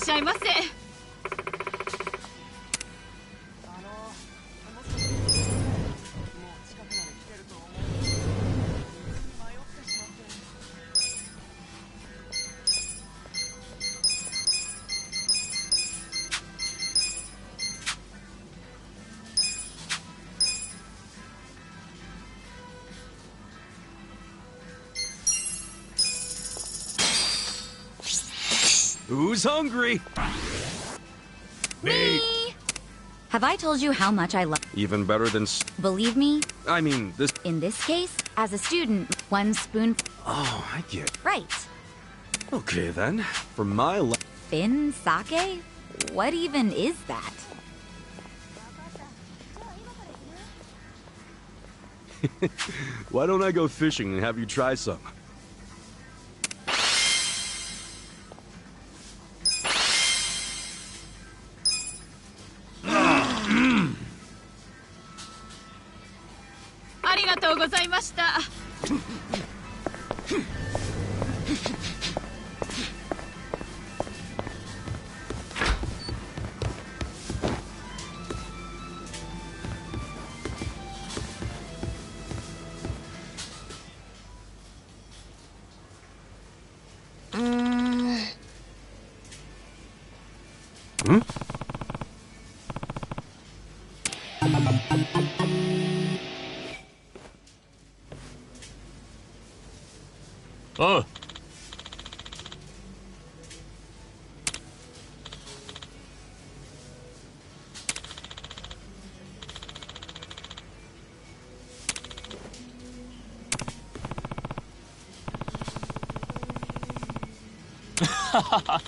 しゃいませ。Who's hungry? Me! Have I told you how much I love? Even better than... Believe me? I mean, this... In this case, as a student, 1 spoon... Oh, I get... Right. Okay, then. For my... Fin sake? What even is that? Why don't I go fishing and have you try some? Hmm? Oh. Ha ha ha.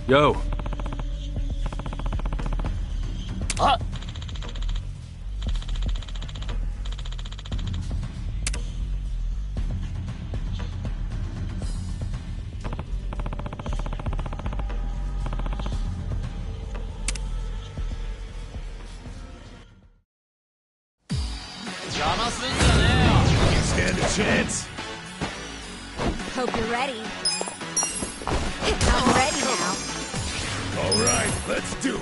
Yo. Ah. You stand a chance. Hope you're ready. I'm ready now. All right, let's do it.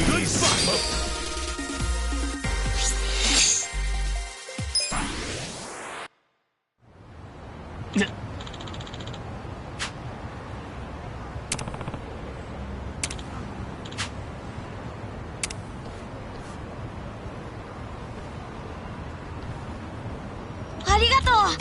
Good spot. Arigato!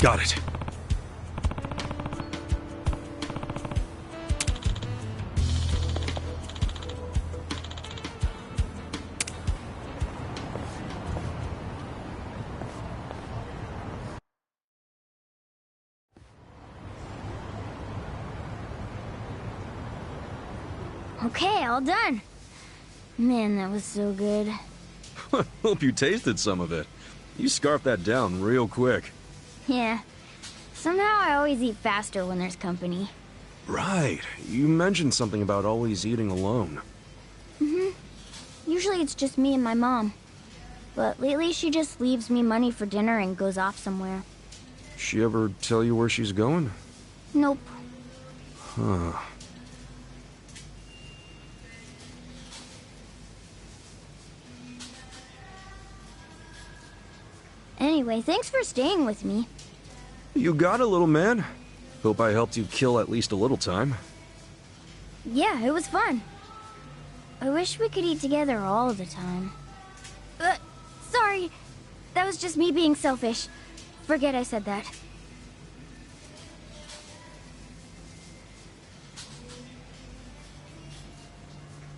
Got it. Okay, all done. Man, that was so good. Hope you tasted some of it. You scarfed that down real quick. Yeah. Somehow I always eat faster when there's company. Right. You mentioned something about always eating alone. Usually it's just me and my mom. But lately she just leaves me money for dinner and goes off somewhere. She ever tell you where she's going? Nope. Anyway, thanks for staying with me. You got it, little man. Hope I helped you kill at least a little time. Yeah, it was fun. I wish we could eat together all the time. Sorry. That was just me being selfish. Forget I said that.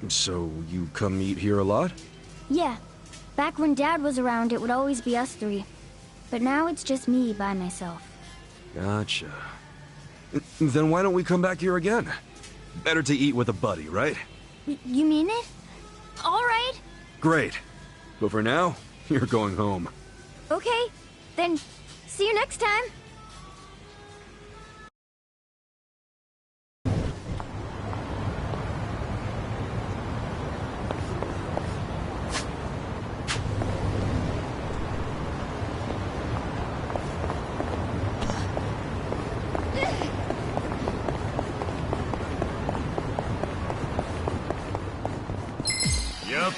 So, you come eat here a lot? Yeah. Back when Dad was around, it would always be us three. But now it's just me by myself. Gotcha. Then why don't we come back here again? Better to eat with a buddy, right? You mean it? All right. Great. But for now, you're going home. Okay. Then, see you next time.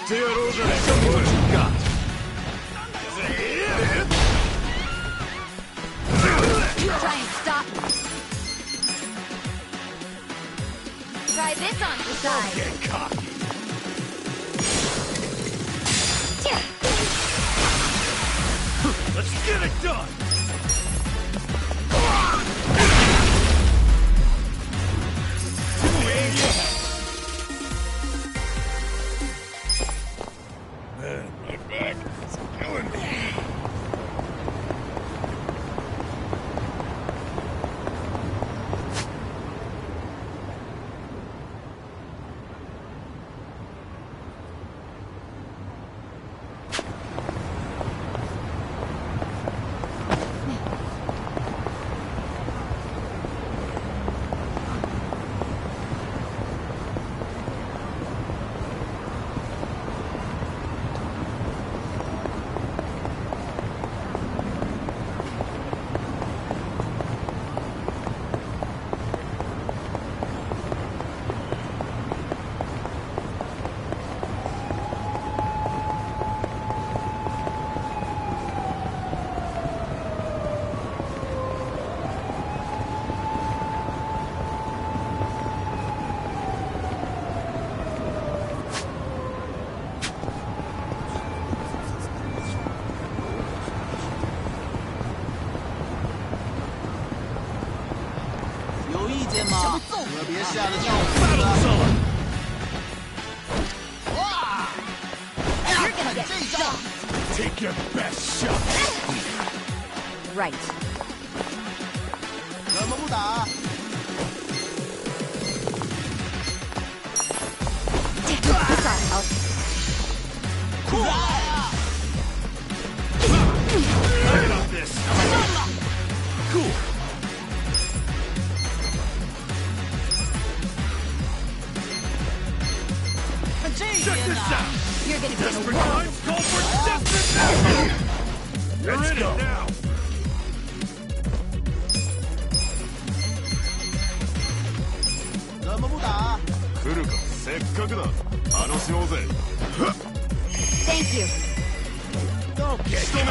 What you got? Try and stop me. Try this on the side. Get cocky. Let's get it done. You're gonna get stomped. Take your best shot. Right. This ought to help. I got this. Cool. Check this out. You're gonna get a Desperate whirl. times call for desperate measures. You're in it now. Thank you. Don't get cocky.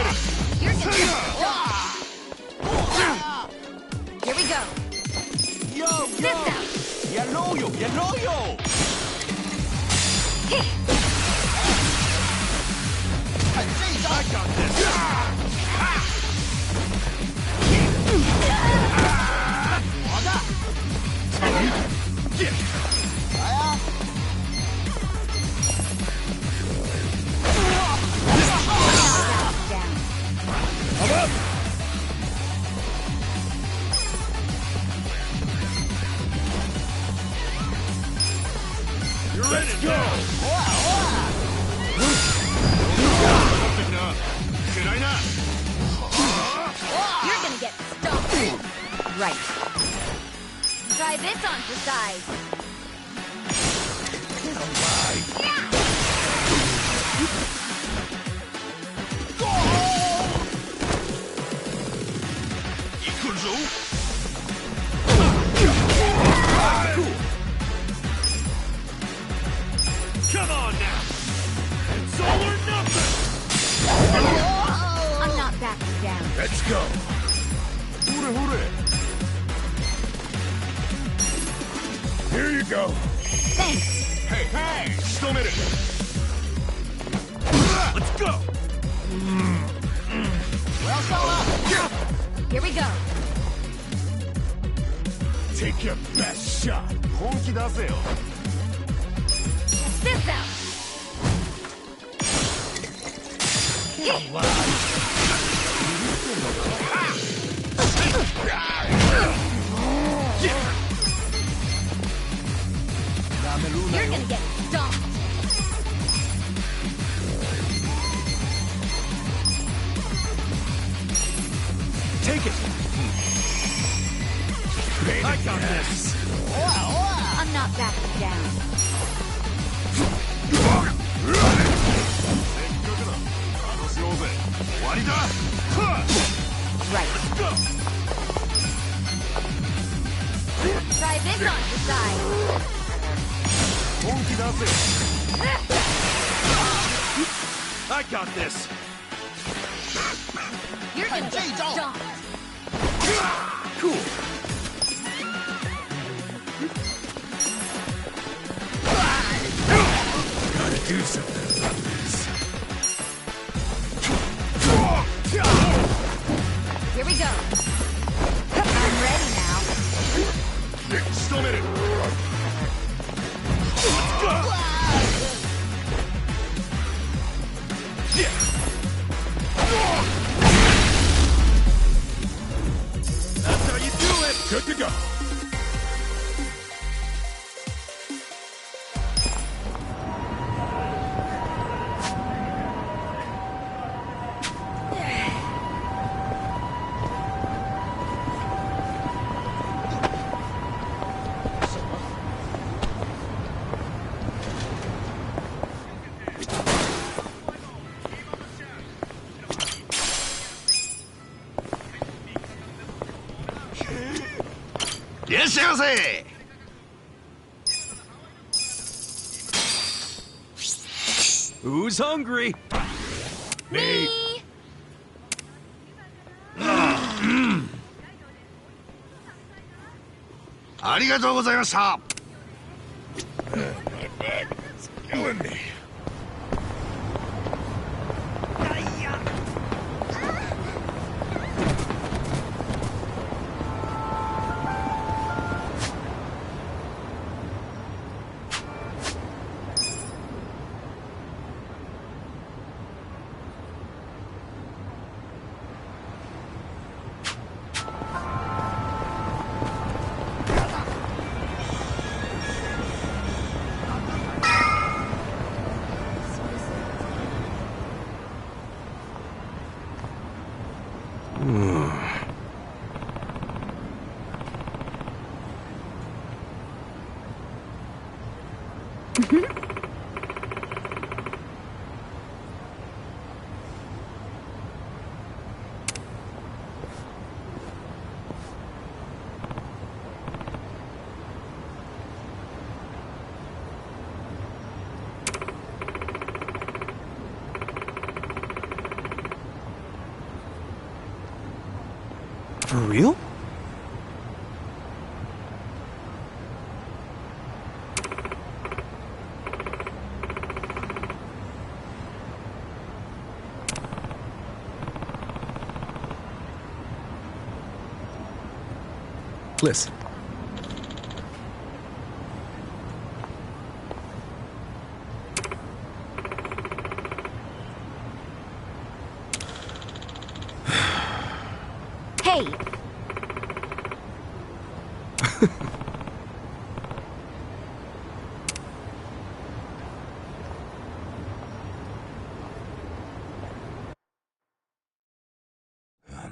You're gonna get stomped. Here we go. This out. I got this. Let's go! You're gonna get stomped. Right. Try this on for size. Come on now! It's all or nothing! I'm not back. Here you go. Thanks. Hey, still minute. Let's go. Well, Solo. Here we go. Take your best shot. 本気出せよ。 This out. You're gonna get stomped. Take it! I got this. I'm not backing down. Right. Try this on the side. I got this! You're gonna get stomped. Cool. Gotta do something about this. Here we go. I'm ready now. Still minute. Let's go. That's how you do it! Good to go. Who's hungry? Me. ありがとうございました。 Killing me. For real? Listen. Hey.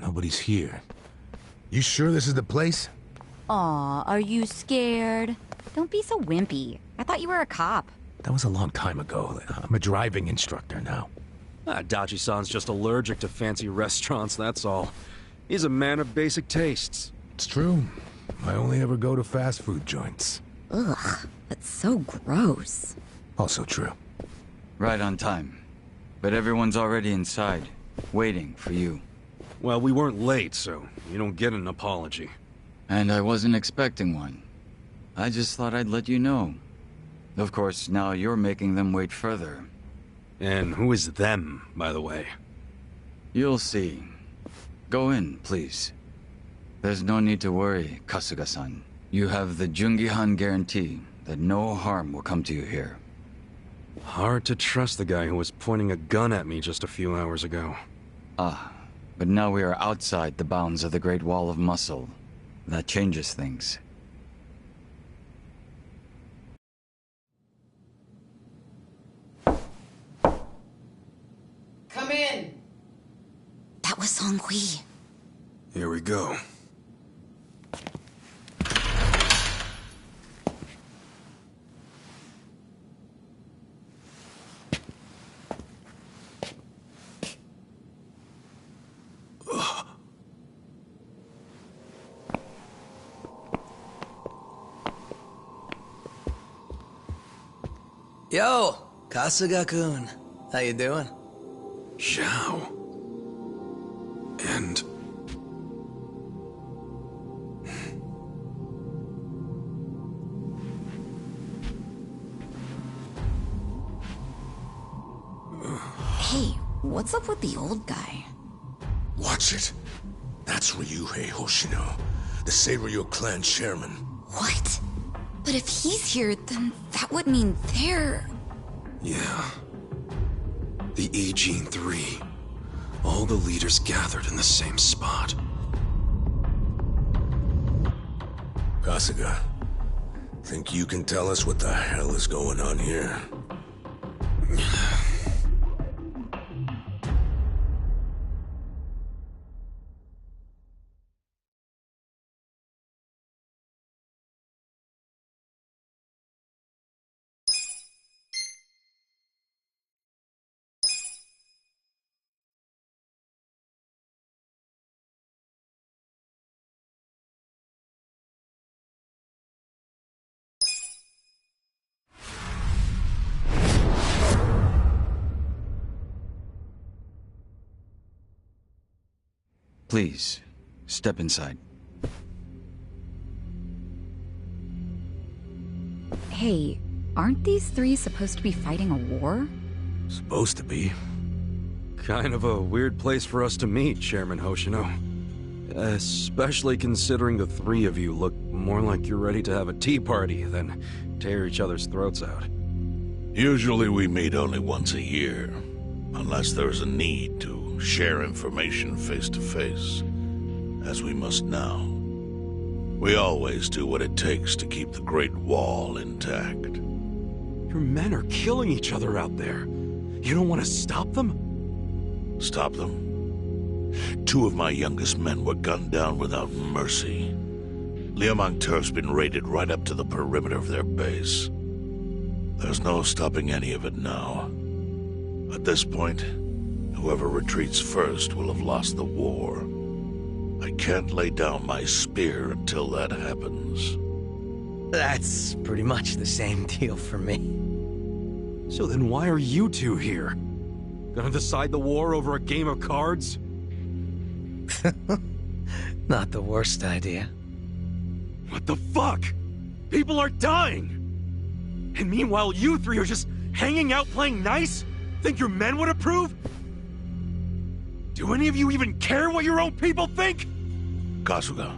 Nobody's here. You sure this is the place? Aw, are you scared? Don't be so wimpy. I thought you were a cop. That was a long time ago. I'm a driving instructor now. Dachi-san's just allergic to fancy restaurants, that's all. He's a man of basic tastes. It's true. I only ever go to fast food joints. Ugh, that's so gross. Also true. Right on time. But everyone's already inside, waiting for you. Well, we weren't late, so you don't get an apology. And I wasn't expecting one. I just thought I'd let you know. Of course, now you're making them wait further. And who is them, by the way? You'll see. Go in, please. There's no need to worry, Kasuga-san. You have the Jungihan guarantee that no harm will come to you here. Hard to trust the guy who was pointing a gun at me just a few hours ago. Ah, but now we are outside the bounds of the Great Wall of Muscle. That changes things. Come in. That was Song-Hui. Here we go. Yo, Kasuga-kun. How you doing? Zhao. And... Hey, what's up with the old guy? Watch it. That's Ryuhei Hoshino, the Seiryu clan chairman. What? But if he's here, then that would mean they're... yeah. The E-Gene 3. All the leaders gathered in the same spot. Kasuga, think you can tell us what the hell is going on here? Please, step inside. Hey, aren't these three supposed to be fighting a war? Supposed to be. Kind of a weird place for us to meet, Chairman Hoshino. Especially considering the three of you look more like you're ready to have a tea party than tear each other's throats out. Usually we meet only once a year, unless there is a need to share information face to face, as we must now. We always do what it takes to keep the Great Wall intact. Your men are killing each other out there. You don't want to stop them? Stop them? 2 of my youngest men were gunned down without mercy. Liamangtur's been raided right up to the perimeter of their base. There's no stopping any of it now. At this point, whoever retreats first will have lost the war. I can't lay down my spear until that happens. That's pretty much the same deal for me. So then why are you two here? Gonna decide the war over a game of cards? Not the worst idea. What the fuck? People are dying! And meanwhile you three are just hanging out playing nice? Think your men would approve? Do any of you even care what your own people think? Kasuga,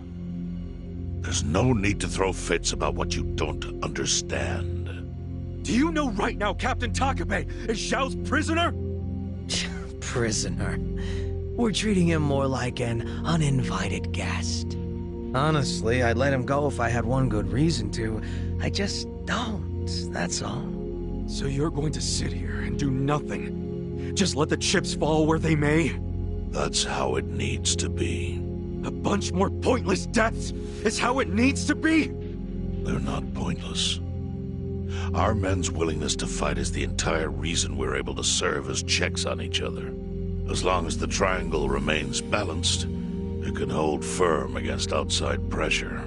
there's no need to throw fits about what you don't understand. Do you know right now Captain Takabe is Zhao's prisoner? Prisoner. We're treating him more like an uninvited guest. Honestly, I'd let him go if I had one good reason to. I just don't, that's all. So you're going to sit here and do nothing? Just let the chips fall where they may? That's how it needs to be. A bunch more pointless deaths is how it needs to be? They're not pointless. Our men's willingness to fight is the entire reason we're able to serve as checks on each other. As long as the triangle remains balanced, it can hold firm against outside pressure.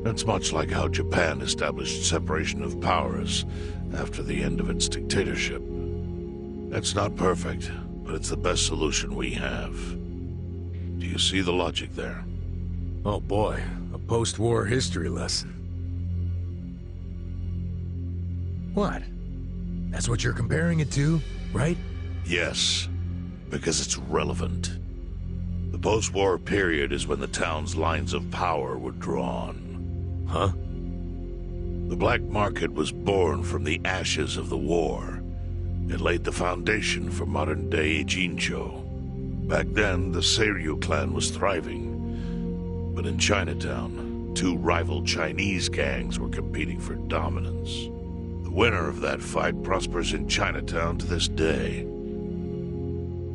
It's much like how Japan established separation of powers after the end of its dictatorship. It's not perfect, but it's the best solution we have. Do you see the logic there? Oh boy, a post-war history lesson. What? That's what you're comparing it to, right? Yes, because it's relevant. The post-war period is when the town's lines of power were drawn. Huh? The black market was born from the ashes of the war. It laid the foundation for modern-day Jincho. Back then, the Seiryu clan was thriving. But in Chinatown, two rival Chinese gangs were competing for dominance. The winner of that fight prospers in Chinatown to this day.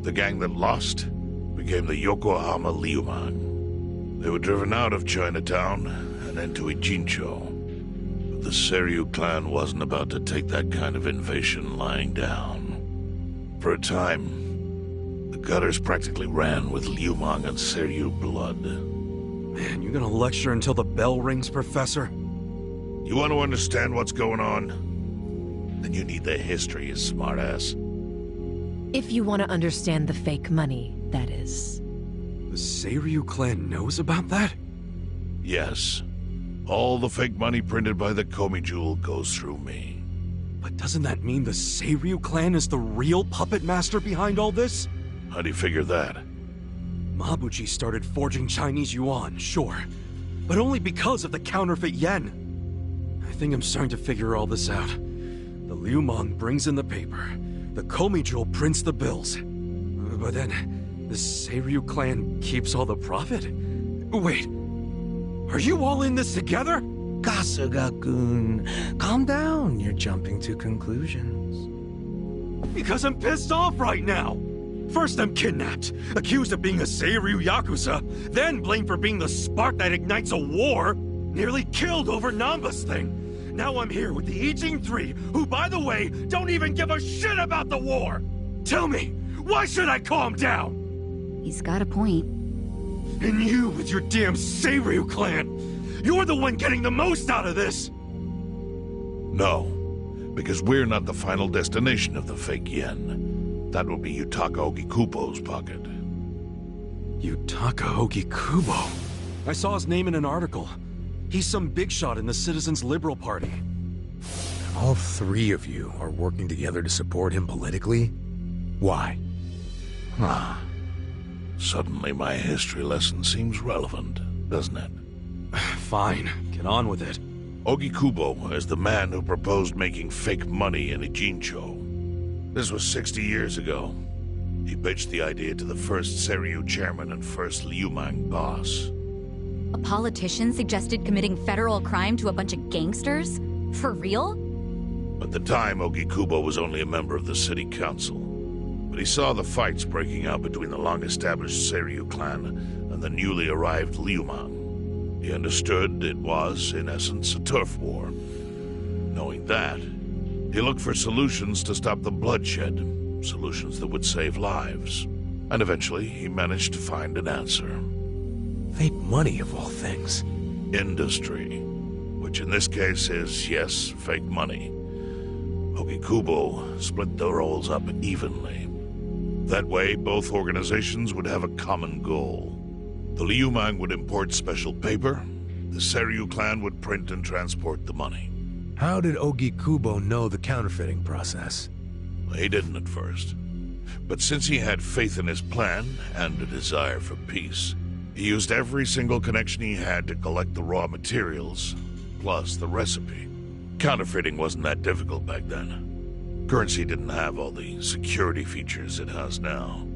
The gang that lost became the Yokohama Liumang. They were driven out of Chinatown and into Ijincho. But the Seiryu clan wasn't about to take that kind of invasion lying down. For a time, the gutters practically ran with Liumang and Seiryu blood. Man, you gonna lecture until the bell rings, Professor? You want to understand what's going on? Then you need the history, you smartass. If you want to understand the fake money, that is. The Seiryu clan knows about that? Yes. All the fake money printed by the Komi Jewel goes through me. But doesn't that mean the Seiryu clan is the real puppet master behind all this? How do you figure that? Mabuchi started forging Chinese yuan, sure. But only because of the counterfeit yen. I think I'm starting to figure all this out. The Liumang brings in the paper. The Komi Jewel prints the bills. But then, the Seiryu clan keeps all the profit? Wait, are you all in this together? Kasuga-kun, calm down. You're jumping to conclusions. Because I'm pissed off right now. First I'm kidnapped, accused of being a Seiryu Yakuza, then blamed for being the spark that ignites a war, nearly killed over Namba's thing. Now I'm here with the Ijin 3, who, by the way, don't even give a shit about the war! Tell me, why should I calm down? He's got a point. And you with your damn Seiryu clan! You're the one getting the most out of this! No, because we're not the final destination of the fake yen. That will be Yutaka Ogikubo's pocket. Yutaka Ogikubo? I saw his name in an article. He's some big shot in the Citizens Liberal Party. All three of you are working together to support him politically? Why? Suddenly my history lesson seems relevant, doesn't it? Fine, get on with it. Ogikubo is the man who proposed making fake money in Ijincho. This was 60 years ago. He pitched the idea to the first Seiryu chairman and first Liumang boss. A politician suggested committing federal crime to a bunch of gangsters? For real? At the time, Ogikubo was only a member of the city council. But he saw the fights breaking out between the long-established Seiryu clan and the newly arrived Liumang. He understood it was, in essence, a turf war. Knowing that, he looked for solutions to stop the bloodshed, solutions that would save lives. And eventually, he managed to find an answer. Fake money, of all things. Industry. Which in this case is, yes, fake money. Ogikubo split the roles up evenly. That way, both organizations would have a common goal. The Liumang would import special paper, the Seiryu clan would print and transport the money. How did Ogikubo know the counterfeiting process? He didn't at first. But since he had faith in his plan and a desire for peace, he used every single connection he had to collect the raw materials, plus the recipe. Counterfeiting wasn't that difficult back then. Currency didn't have all the security features it has now.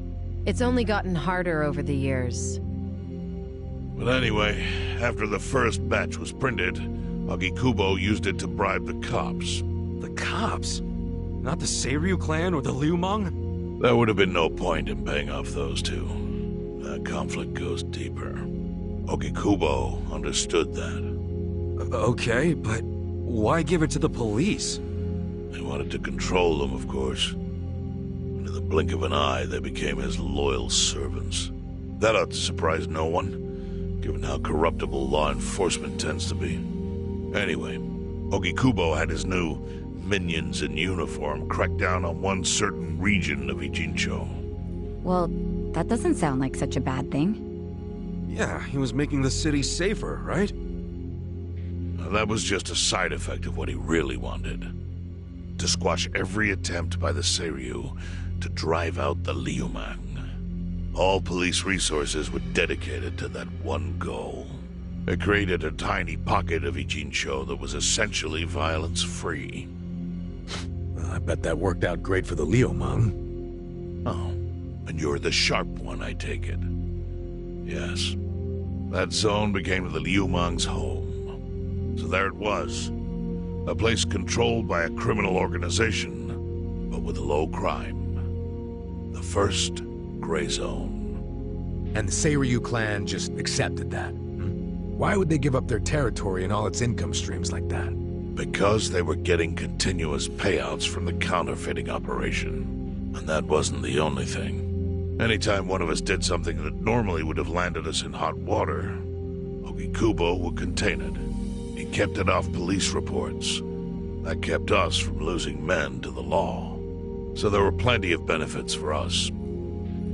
It's only gotten harder over the years. But anyway, after the first batch was printed, Ogikubo used it to bribe the cops. The cops? Not the Seiryu clan or the Liumang? There would have been no point in paying off those two. That conflict goes deeper. Ogikubo understood that. Okay, but why give it to the police? He wanted to control them, of course. And in the blink of an eye, they became his loyal servants. That ought to surprise no one, given how corruptible law enforcement tends to be. Anyway, Ogikubo had his new minions in uniform crack down on one certain region of Ijincho. Well, that doesn't sound like such a bad thing. Yeah, he was making the city safer, right? Now, that was just a side effect of what he really wanted. to squash every attempt by the Seiryu to drive out the Liumang. All police resources were dedicated to that one goal. It created a tiny pocket of Ijincho that was essentially violence-free. Well, I bet that worked out great for the Liumang. Oh, and you're the sharp one, I take it. Yes. That zone became the Liumang's home. So there it was. A place controlled by a criminal organization, but with low crime. The first gray zone. And the Seiryu clan just accepted that. Why would they give up their territory and all its income streams like that? Because they were getting continuous payouts from the counterfeiting operation. And that wasn't the only thing. Anytime one of us did something that normally would have landed us in hot water, Ogikubo would contain it. He kept it off police reports. That kept us from losing men to the law. So there were plenty of benefits for us.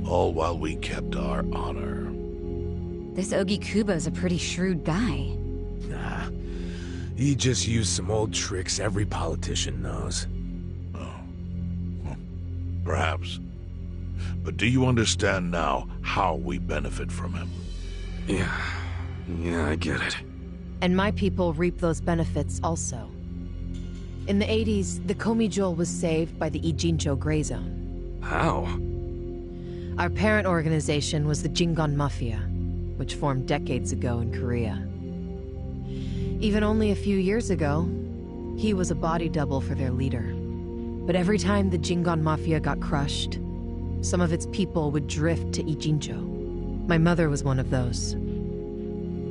All while we kept our honor. This Ogikubo's a pretty shrewd guy. Nah. He just used some old tricks every politician knows. Oh. Well, perhaps. But do you understand now how we benefit from him? Yeah, I get it. And my people reap those benefits also. In the 80s, the Komijol was saved by the Ijincho Gray Zone. How? Our parent organization was the Jingon Mafia, which formed decades ago in Korea. Even only a few years ago, he was a body double for their leader. But every time the Jingon Mafia got crushed, some of its people would drift to Ijincho. My mother was one of those.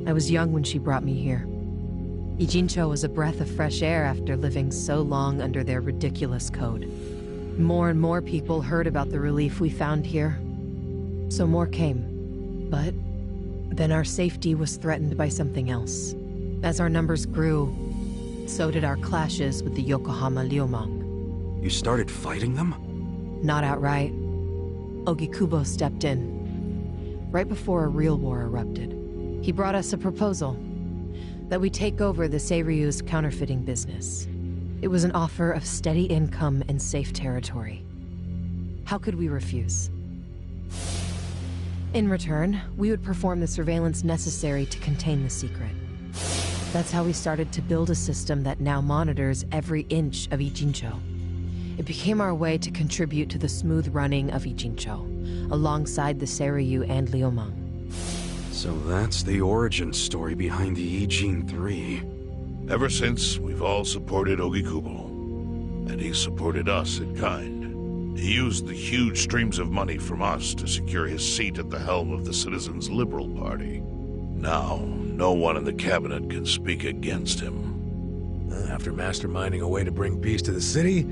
I was young when she brought me here. Ijincho was a breath of fresh air after living so long under their ridiculous code. More and more people heard about the relief we found here, so more came. But then our safety was threatened by something else. As our numbers grew, so did our clashes with the Yokohama Liumang. You started fighting them? Not outright. Ogikubo stepped in, right before a real war erupted. He brought us a proposal, that we take over the Seiryu's counterfeiting business. It was an offer of steady income and safe territory. How could we refuse? In return, we would perform the surveillance necessary to contain the secret. That's how we started to build a system that now monitors every inch of Ijincho. It became our way to contribute to the smooth running of Ijincho, alongside the Seiryu and Liumang. So that's the origin story behind the Ijin 3. Ever since, we've all supported Ogikubo. And he supported us in kind. He used the huge streams of money from us to secure his seat at the helm of the Citizens' Liberal Party. Now, no one in the cabinet can speak against him. After masterminding a way to bring peace to the city,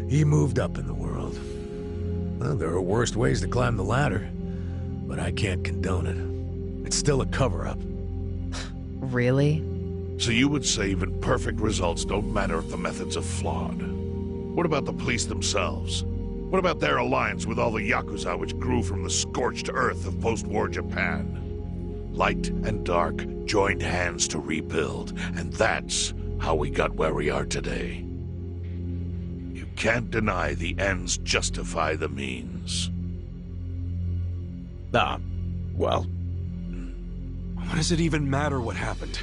he moved up in the world. Well, there are worse ways to climb the ladder, but I can't condone it. It's still a cover-up. Really? So you would say even perfect results don't matter if the methods are flawed? What about the police themselves? What about their alliance with all the Yakuza which grew from the scorched earth of post-war Japan? Light and dark joined hands to rebuild, and that's how we got where we are today. You can't deny the ends justify the means. Well... What does it even matter what happened?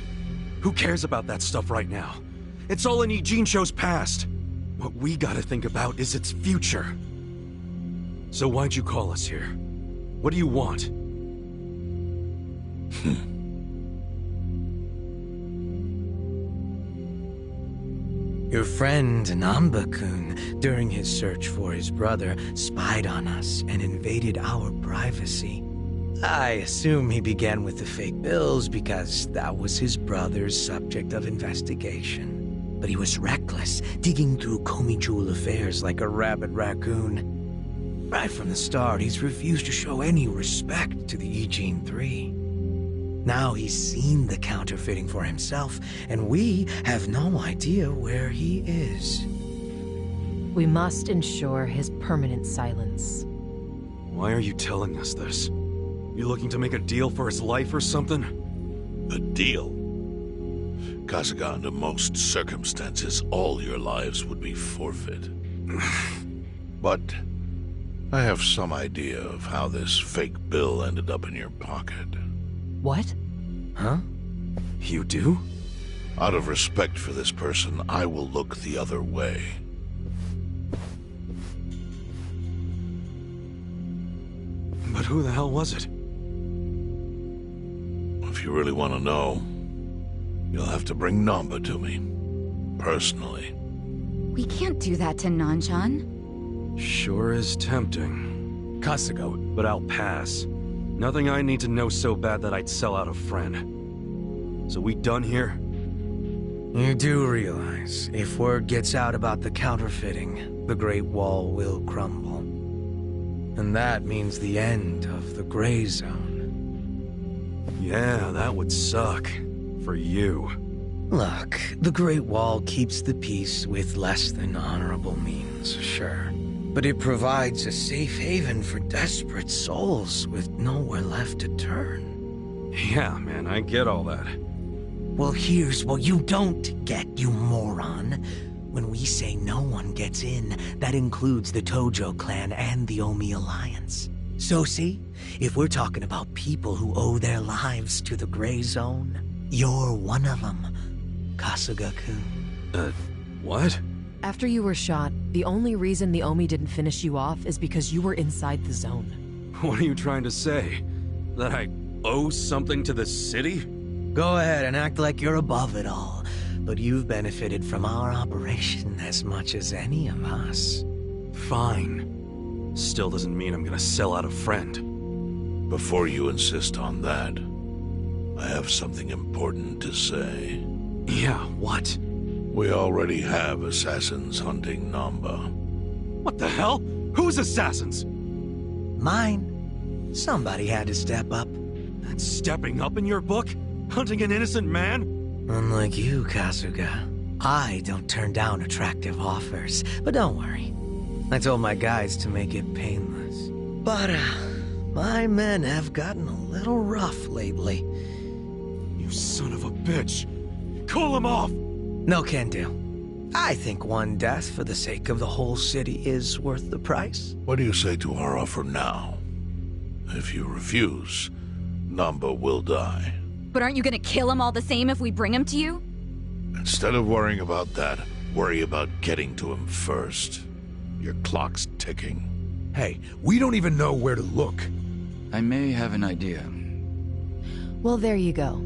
Who cares about that stuff right now? It's all in Ijincho's past. What we gotta think about is its future. So why'd you call us here? What do you want? Your friend Namba-kun, during his search for his brother, spied on us and invaded our privacy. I assume he began with the fake bills because that was his brother's subject of investigation. But he was reckless, digging through Komijul affairs like a rabid raccoon. Right from the start, he's refused to show any respect to the Ijin 3. Now he's seen the counterfeiting for himself, and we have no idea where he is. We must ensure his permanent silence. Why are you telling us this? You looking to make a deal for his life or something? A deal? Kasuga, under most circumstances, all your lives would be forfeit. But I have some idea of how this fake bill ended up in your pocket. What? Huh? You do? Out of respect for this person, I will look the other way. But who the hell was it? If you really want to know, you'll have to bring Namba to me. Personally. We can't do that to Nanchan. Sure is tempting. Kasuga, But I'll pass. Nothing I need to know so bad that I'd sell out a friend. So we done here? You do realize, if word gets out about the counterfeiting, the Great Wall will crumble. And that means the end of the Gray Zone. Yeah, that would suck. For you. Look, the Great Wall keeps the peace with less than honorable means, sure. But it provides a safe haven for desperate souls with nowhere left to turn. Yeah, man, I get all that. Well, here's what you don't get, you moron. When we say no one gets in, that includes the Tojo clan and the Omi Alliance. So see, if we're talking about people who owe their lives to the Gray Zone, you're one of them, Kasuga-kun. What? After you were shot, the only reason the Omi didn't finish you off is because you were inside the zone. What are you trying to say? That I owe something to the city? Go ahead and act like you're above it all, but you've benefited from our operation as much as any of us. Fine. Still doesn't mean I'm gonna sell out a friend. Before you insist on that, I have something important to say. Yeah, what? We already have assassins hunting Namba. What the hell? Who's assassins? Mine. Somebody had to step up. That's stepping up in your book? Hunting an innocent man? Unlike you, Kasuga, I don't turn down attractive offers. But don't worry. I told my guys to make it painless. But, my men have gotten a little rough lately. You son of a bitch! Call him off! No can do. I think one death for the sake of the whole city is worth the price. What do you say to our offer now? If you refuse, Namba will die. But aren't you gonna kill him all the same if we bring him to you? Instead of worrying about that, worry about getting to him first. Your clock's ticking. hey, we don't even know where to look. I may have an idea. Well, there you go.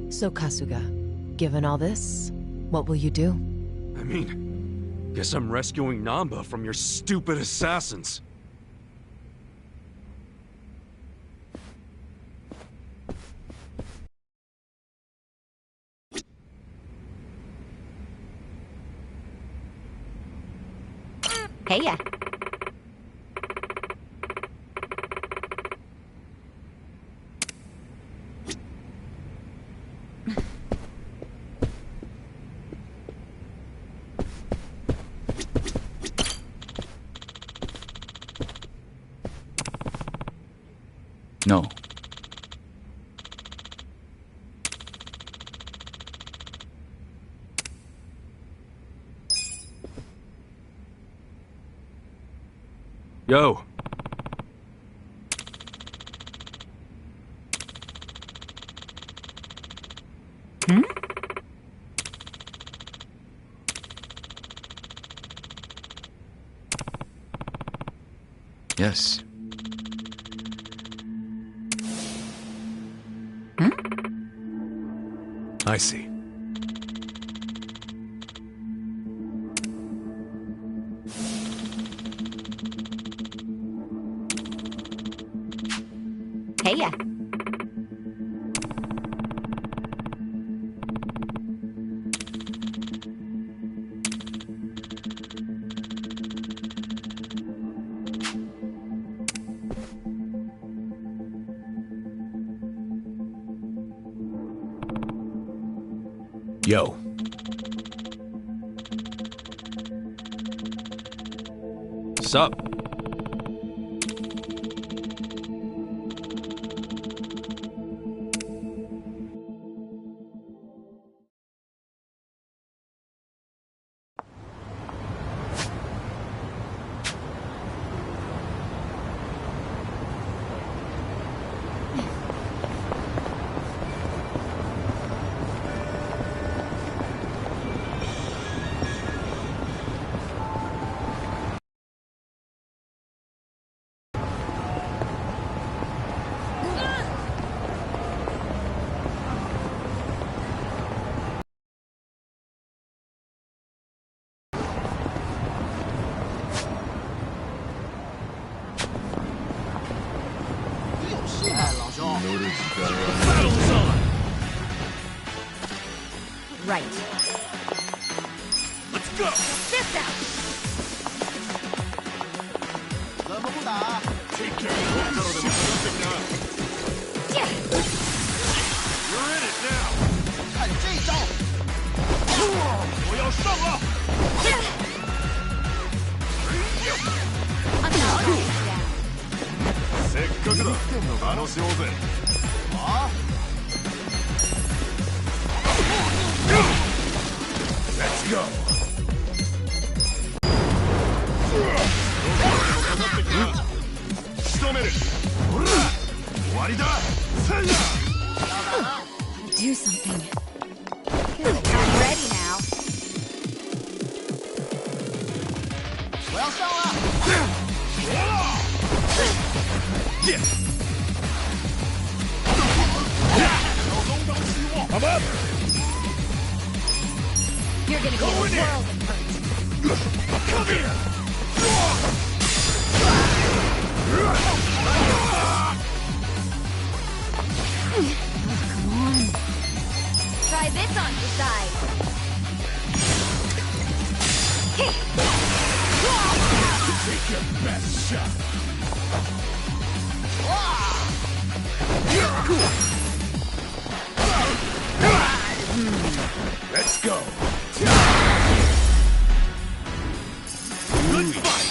So, Kasuga, given all this, what will you do? I mean, guess I'm rescuing Namba from your stupid assassins. Hey ya. No. Yo. Yes. I see. Hey ya. Yo. Sup? Right. Let's go! This out! Take care of Yeah. You're in it now! 看这招！我要上了！ I'm not going down. せっかくだ。楽しもうぜ。Let's go! 仕留める。ほら、終わりだ。さあ Do something. I'm ready now. 我要上了。I'm up. You're gonna get a world of hurt. Come here. Come on. Try this on your side. Take your best shot. Let's go. Good fight.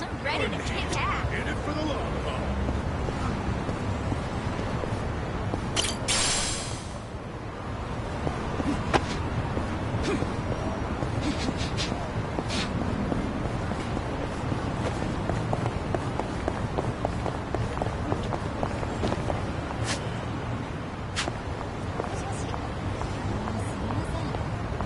I'm ready to kick ass. In it for the long haul.